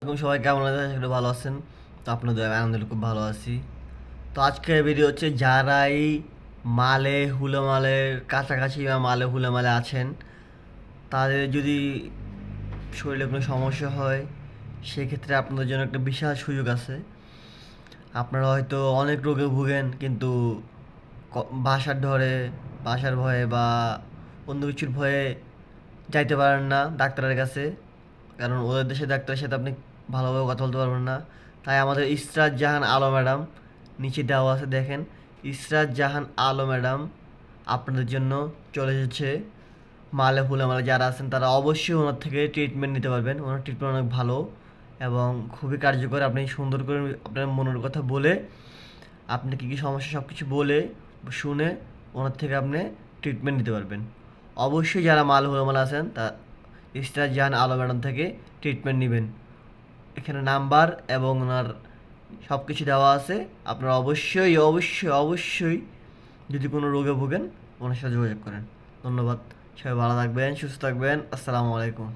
এখন সবাই কেমন আছে? আশা করি ভালো আছেন। তো আপনাদের আলহামদুলিল্লাহ খুব ভালো আছি। তো আজকের ভিডিও হচ্ছে যারাই মালে হুলোমালের কাছাকাছি বা মালে হুলোমালে আছেন, তাদের যদি শরীরে কোনো সমস্যা হয়, সেক্ষেত্রে আপনাদের জন্য একটা বিশাল সুযোগ আছে। আপনারা হয়তো অনেক রোগে ভুগেন, কিন্তু বাসার ডরে, বাসার ভয়ে বা অন্য কিছুর ভয়ে যাইতে পারেন না ডাক্তারের কাছে, কারণ ওদের দেশে ডাক্তারের সাথে আপনি ভালোভাবে কথা বলতে পারবেন না। তাই আমাদের ইসরাত জাহান আলো ম্যাডাম, নিচে দেওয়া আছে দেখেন, ইসরাত জাহান আলো ম্যাডাম আপনাদের জন্য চলে এসেছে। মালে ফুলে মালে যারা আছেন তারা অবশ্যই ওনার থেকে ট্রিটমেন্ট নিতে পারবেন। ওনার ট্রিটমেন্ট অনেক ভালো এবং খুবই কার্যকর। আপনি সুন্দর করে আপনার মনের কথা বলে, আপনি কী কী সমস্যা সব কিছু বলে শুনে ওনার থেকে আপনি ট্রিটমেন্ট নিতে পারবেন। অবশ্যই যারা মাল হুলামাল আছেন তা ইস্টার জাহান আলো ম্যাডাম থেকে ট্রিটমেন্ট নেবেন। এখানে নাম্বার এবং ওনার সব কিছু দেওয়া আছে। আপনারা অবশ্যই অবশ্যই অবশ্যই যদি কোনো রোগে ভোগেন ওনার সাথে যোগাযোগ করেন। ধন্যবাদ। সবাই ভালো থাকবেন, সুস্থ থাকবেন। আসসালামু আলাইকুম।